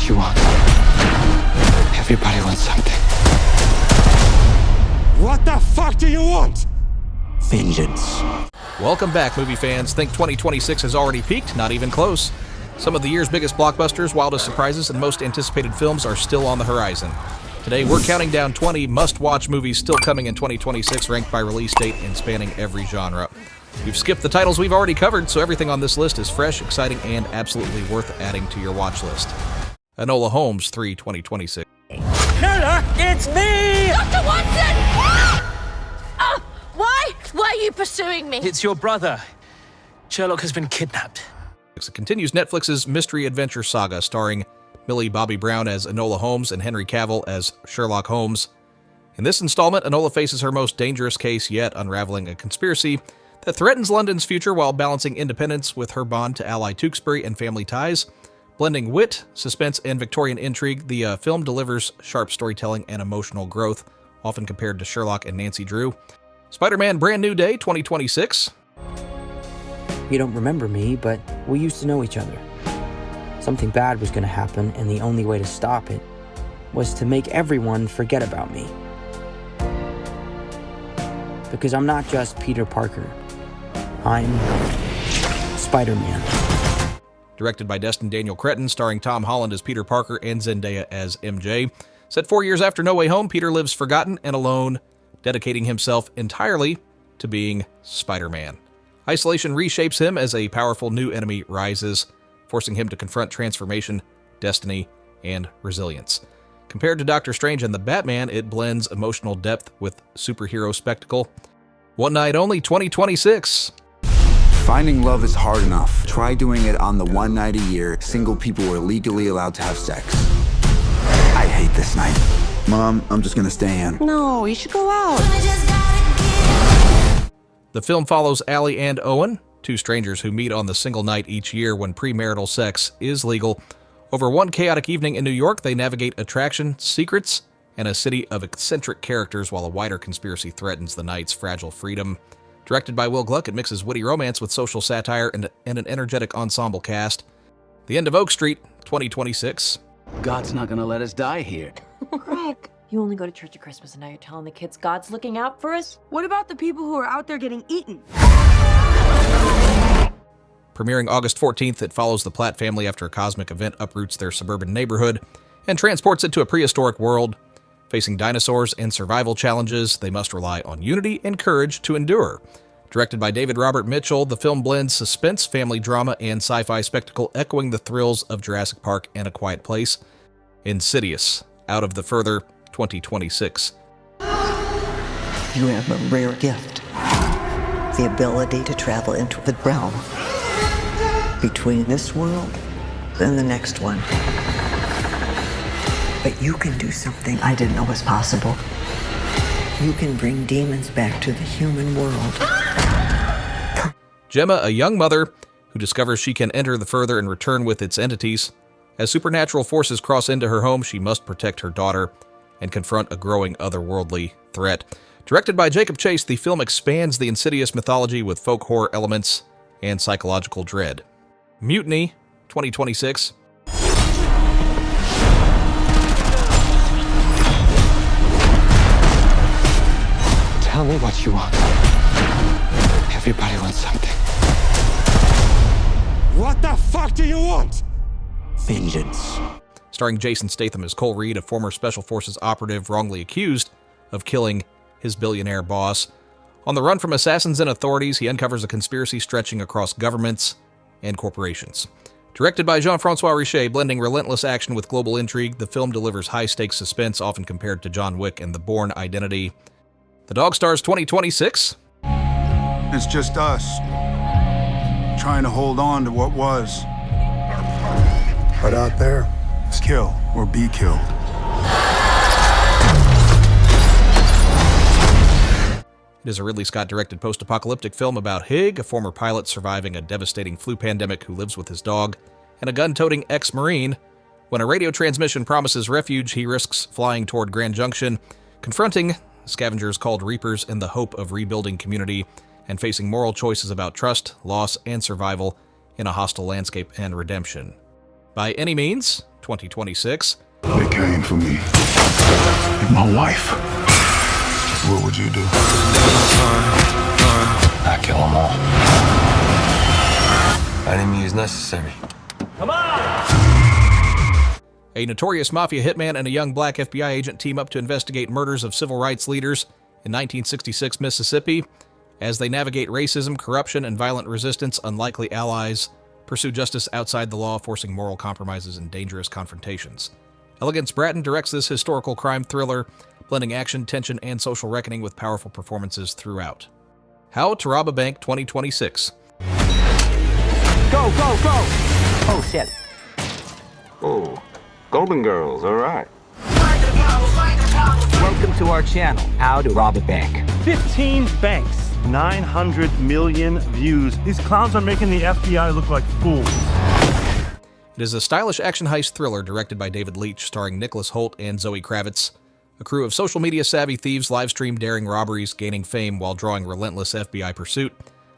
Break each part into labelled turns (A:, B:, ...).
A: what you want. Everybody wants something.
B: What the fuck do you want?
A: Vengeance.
C: Welcome back, movie fans. Think 2026 has already peaked? Not even close. Some of the year's biggest blockbusters, wildest surprises, and most anticipated films are still on the horizon. Today, we're counting down 20 must-watch movies still coming in 2026, ranked by release date and spanning every genre. We've skipped the titles we've already covered, so everything on this list is fresh, exciting, and absolutely worth adding to your watch list. ENOLA Holmes 3 2026.
D: Nola, it's me!
E: Dr. Watson! Why? Why are you pursuing me?
D: It's your brother. Sherlock has been kidnapped.
C: It continues Netflix's mystery adventure saga, starring Millie Bobby Brown as Enola Holmes and Henry Cavill as Sherlock Holmes. In this installment, Enola faces her most dangerous case yet, unraveling a conspiracy that threatens London's future while balancing independence with her bond to ally Tewkesbury and family ties. Blending wit, suspense, and Victorian intrigue, the film delivers sharp storytelling and emotional growth, often compared to Sherlock and Nancy Drew. Spider-Man Brand New Day 2026.
F: You don't remember me, but we used to know each other. Something bad was going to happen, and the only way to stop it was to make everyone forget about me. Because I'm not just Peter Parker. I'm Spider-Man.
C: Directed by Destin Daniel Cretton, starring Tom Holland as Peter Parker and Zendaya as MJ. Set 4 years after No Way Home, Peter lives forgotten and alone, dedicating himself entirely to being Spider-Man. Isolation reshapes him as a powerful new enemy rises, forcing him to confront transformation, destiny, and resilience. Compared to Doctor Strange and the Batman, it blends emotional depth with superhero spectacle. One Night Only 2026.
G: Finding love is hard enough. Try doing it on the one night a year single people are legally allowed to have sex. I hate this night. Mom, I'm just gonna stay in.
H: No, you should go out.
C: The film follows Allie and Owen, two strangers who meet on the single night each year when premarital sex is legal. Over one chaotic evening in New York, they navigate attraction, secrets, and a city of eccentric characters while a wider conspiracy threatens the night's fragile freedom. Directed by Will Gluck, it mixes witty romance with social satire and an energetic ensemble cast. The End of Oak Street 2026.
A: God's not gonna let us die here.
E: Greg, you only go to church at Christmas and now you're telling the kids God's looking out for us?
H: What about the people who are out there getting eaten?
C: Premiering August 14th, it follows the Platt family after a cosmic event uproots their suburban neighborhood and transports it to a prehistoric world. Facing dinosaurs and survival challenges, they must rely on unity and courage to endure. Directed by David Robert Mitchell, the film blends suspense, family drama, and sci-fi spectacle, echoing the thrills of Jurassic Park and A Quiet Place. Insidious, Out of the Further 2026.
I: You have a rare gift. The ability to travel into the realm between this world and the next one. But you can do something I didn't know was possible. You can bring demons back to the human world.
C: Gemma, a young mother who discovers she can enter the Further and return with its entities. As supernatural forces cross into her home, she must protect her daughter and confront a growing otherworldly threat. Directed by Jacob Chase, the film expands the Insidious mythology with folk horror elements and psychological dread. Mutiny 2026.
A: Tell me what you want. Everybody wants something.
B: What the fuck do you want?
G: Vengeance.
C: Starring Jason Statham as Cole Reed, a former Special Forces operative wrongly accused of killing his billionaire boss. On the run from assassins and authorities, he uncovers a conspiracy stretching across governments and corporations. Directed by Jean-Francois Richet, blending relentless action with global intrigue, the film delivers high-stakes suspense, often compared to John Wick and The Bourne Identity. The Dog Stars 2026.
J: It's just us, trying to hold on to what was. But out there, it's kill or be killed.
C: It is a Ridley Scott-directed post-apocalyptic film about Hig, a former pilot surviving a devastating flu pandemic who lives with his dog, and a gun-toting ex-Marine. When a radio transmission promises refuge, he risks flying toward Grand Junction, confronting scavengers called Reapers in the hope of rebuilding community, and facing moral choices about trust, loss, and survival in a hostile landscape and redemption. By Any Means, 2026.
J: They came for me. And my wife. What would you do?
A: I kill them all.
K: Enemy is necessary.
C: A notorious mafia hitman and a young black FBI agent team up to investigate murders of civil rights leaders in 1966 Mississippi. As they navigate racism, corruption, and violent resistance, unlikely allies pursue justice outside the law, forcing moral compromises and dangerous confrontations. Elegance Bratton directs this historical crime thriller, blending action, tension, and social reckoning with powerful performances throughout. How to Rob a Bank 2026.
F: Go, go, go! Oh, shit.
K: Oh, Golden Girls, all right.
F: Welcome to our channel, How to Rob a Bank.
B: 15 banks, 900 million views. These clowns are making the FBI look like fools.
C: It is a stylish action heist thriller directed by David Leitch, starring Nicholas Hoult and Zoe Kravitz. A crew of social media savvy thieves livestream daring robberies, gaining fame while drawing relentless FBI pursuit.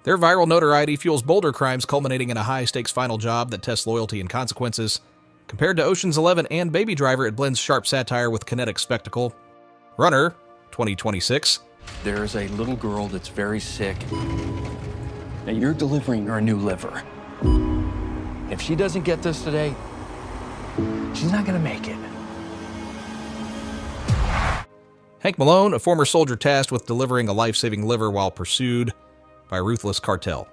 C: Their viral notoriety fuels bolder crimes, culminating in a high-stakes final job that tests loyalty and consequences. Compared to Ocean's 11 and Baby Driver, it blends sharp satire with kinetic spectacle. Runner, 2026.
A: There's a little girl that's very sick. Now you're delivering her a new liver. If she doesn't get this today, she's not gonna make it.
C: Hank Malone, a former soldier tasked with delivering a life-saving liver while pursued by a ruthless cartel.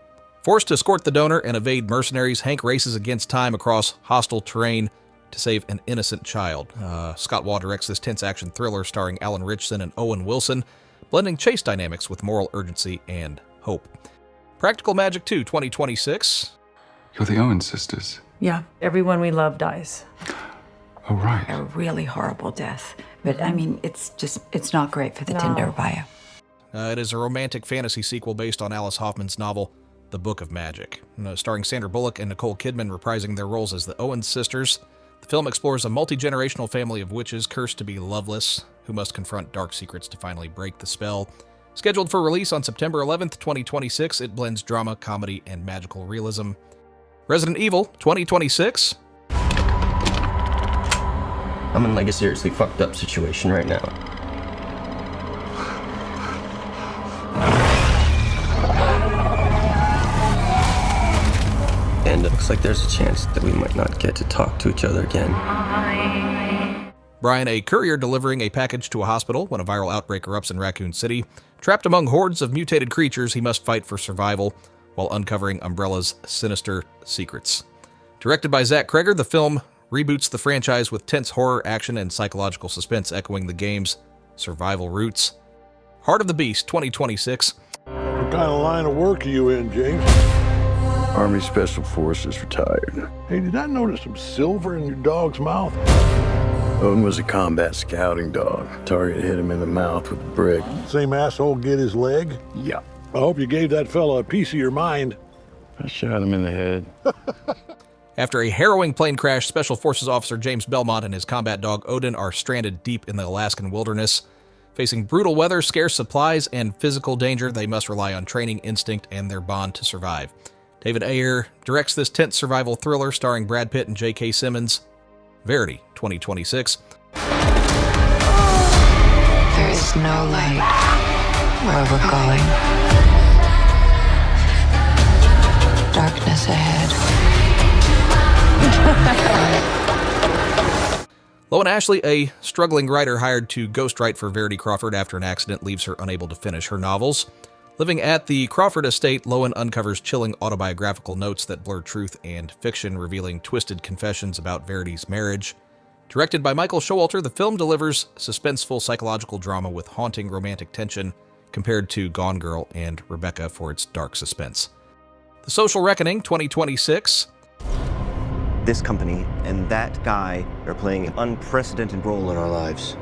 C: Forced to escort the donor and evade mercenaries, Hank races against time across hostile terrain to save an innocent child. Scott Waugh directs this tense action thriller starring Alan Richson and Owen Wilson, blending chase dynamics with moral urgency and hope. Practical Magic 2 2026.
J: You're the Owen sisters.
H: Yeah, everyone we love dies.
J: Oh, right.
H: A really horrible death. But I mean, it's not great for the Tinder bio.
C: It is a romantic fantasy sequel based on Alice Hoffman's novel, The Book of Magic. Starring Sandra Bullock and Nicole Kidman reprising their roles as the Owen sisters. The film explores a multi-generational family of witches cursed to be loveless, who must confront dark secrets to finally break the spell. Scheduled for release on September 11th, 2026, it blends drama, comedy, and magical realism. Resident Evil 2026.
K: I'm in like a seriously fucked up situation right now. And it looks like there's a chance that we might not get to talk to each other again.
C: Brian, a courier delivering a package to a hospital when a viral outbreak erupts in Raccoon City. Trapped among hordes of mutated creatures, he must fight for survival while uncovering Umbrella's sinister secrets. Directed by Zach Kreger, the film reboots the franchise with tense horror, action, and psychological suspense, echoing the game's survival roots. Heart of the Beast 2026.
B: What kind of line of work are you in, James?
J: Army Special Forces retired.
B: Hey, did I notice some silver in your dog's mouth?
J: Owen was a combat scouting dog. Target hit him in the mouth with a brick.
B: Same asshole get his leg?
J: Yeah.
B: I hope you gave that fella a piece of your mind.
J: I shot him in the head.
C: After a harrowing plane crash, Special Forces officer James Belmont and his combat dog Odin are stranded deep in the Alaskan wilderness. Facing brutal weather, scarce supplies, and physical danger, they must rely on training, instinct, and their bond to survive. David Ayer directs this tense survival thriller starring Brad Pitt and J.K. Simmons. Verity 2026.
H: There is no light where we're going. Darkness ahead.
C: Loan Ashley, a struggling writer hired to ghostwrite for Verity Crawford after an accident leaves her unable to finish her novels. Living at the Crawford estate, Loan uncovers chilling autobiographical notes that blur truth and fiction, revealing twisted confessions about Verity's marriage. Directed by Michael Showalter, the film delivers suspenseful psychological drama with haunting romantic tension compared to Gone Girl and Rebecca for its dark suspense. The Social Reckoning 2026.
K: This company and that guy are playing an unprecedented role in our lives.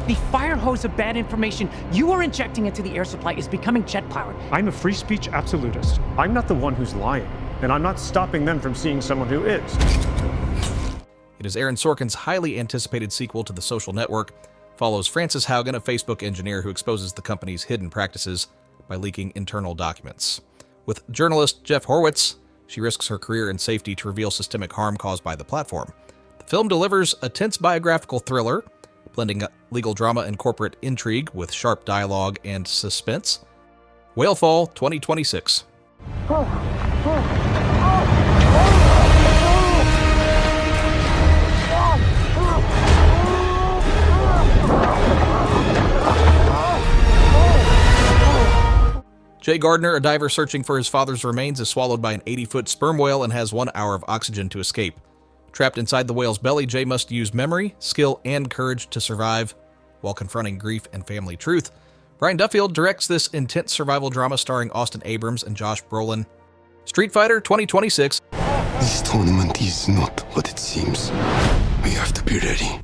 L: The fire hose of bad information you are injecting into the air supply is becoming jet-powered.
B: I'm a free speech absolutist. I'm not the one who's lying, and I'm not stopping them from seeing someone who is.
C: It is Aaron Sorkin's highly anticipated sequel to The Social Network, follows Frances Haugen, a Facebook engineer who exposes the company's hidden practices by leaking internal documents. With journalist Jeff Horwitz, She risks her career and safety to reveal systemic harm caused by the platform. The film delivers a tense biographical thriller, blending legal drama and corporate intrigue with sharp dialogue and suspense. WHALEFALL 2026. Jay Gardner, a diver searching for his father's remains, is swallowed by an 80-foot sperm whale and has 1 hour of oxygen to escape. Trapped inside the whale's belly, Jay must use memory, skill, and courage to survive while confronting grief and family truth. Brian Duffield directs this intense survival drama starring Austin Abrams and Josh Brolin. Street Fighter 2026.
M: This tournament is not what it seems. We have to be ready.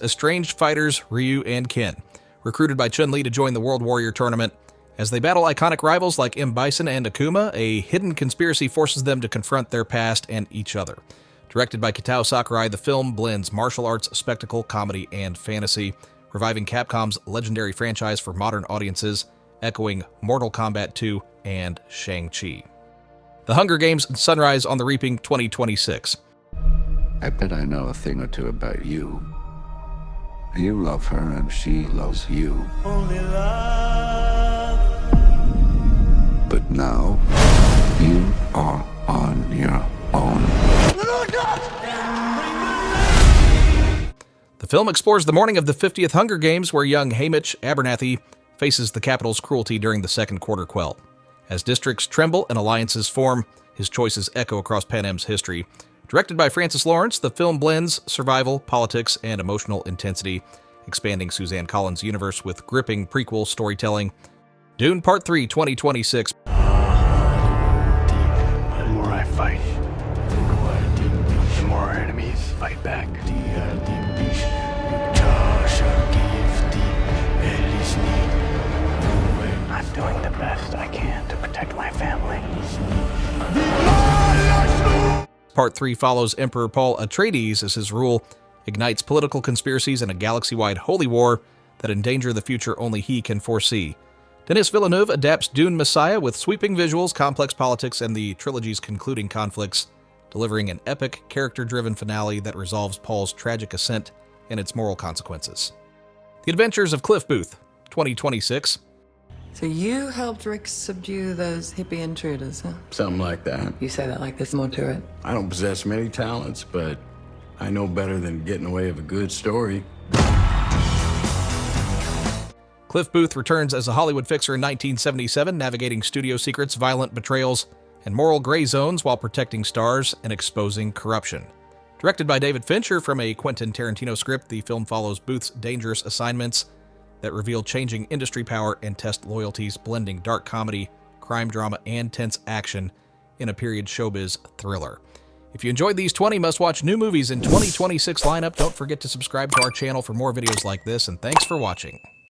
C: Estranged fighters Ryu and Ken, recruited by Chun-Li to join the World Warrior Tournament. As they battle iconic rivals like M. Bison and Akuma, a hidden conspiracy forces them to confront their past and each other. Directed by Kitao Sakurai, the film blends martial arts, spectacle, comedy, and fantasy, reviving Capcom's legendary franchise for modern audiences, echoing Mortal Kombat 2 and Shang-Chi. The Hunger Games and Sunrise on the Reaping 2026.
N: I bet I know a thing or two about you. You love her and she loves you.
M: Only love.
N: But now, you are on your own.
C: The film explores the morning of the 50th Hunger Games, where young Hamish Abernathy faces the Capitol's cruelty during the Second Quarter Quell. As districts tremble and alliances form, his choices echo across Pan Am's history. Directed by Francis Lawrence, the film blends survival, politics, and emotional intensity, expanding Suzanne Collins' universe with gripping prequel storytelling. Dune Part 3 2026.
M: The more I fight, the more our enemies fight back. I'm doing the best I can to protect my family.
C: Part 3 follows Emperor Paul Atreides as his rule ignites political conspiracies and a galaxy-wide holy war that endanger the future only he can foresee. Denis Villeneuve adapts Dune Messiah with sweeping visuals, complex politics, and the trilogy's concluding conflicts, delivering an epic, character-driven finale that resolves Paul's tragic ascent and its moral consequences. The Adventures of Cliff Booth 2026.
O: So you helped Rick subdue those hippie intruders, huh?
N: Something like that.
O: You say that like there's more to it.
N: I don't possess many talents, but I know better than getting away with a good story.
C: Cliff Booth returns as a Hollywood fixer in 1977, navigating studio secrets, violent betrayals, and moral gray zones while protecting stars and exposing corruption. Directed by David Fincher from a Quentin Tarantino script, the film follows Booth's dangerous assignments that reveal changing industry power and test loyalties, blending dark comedy, crime drama, and tense action in a period showbiz thriller. If you enjoyed these 20 must-watch new movies in 2026 lineup, don't forget to subscribe to our channel for more videos like this, and thanks for watching.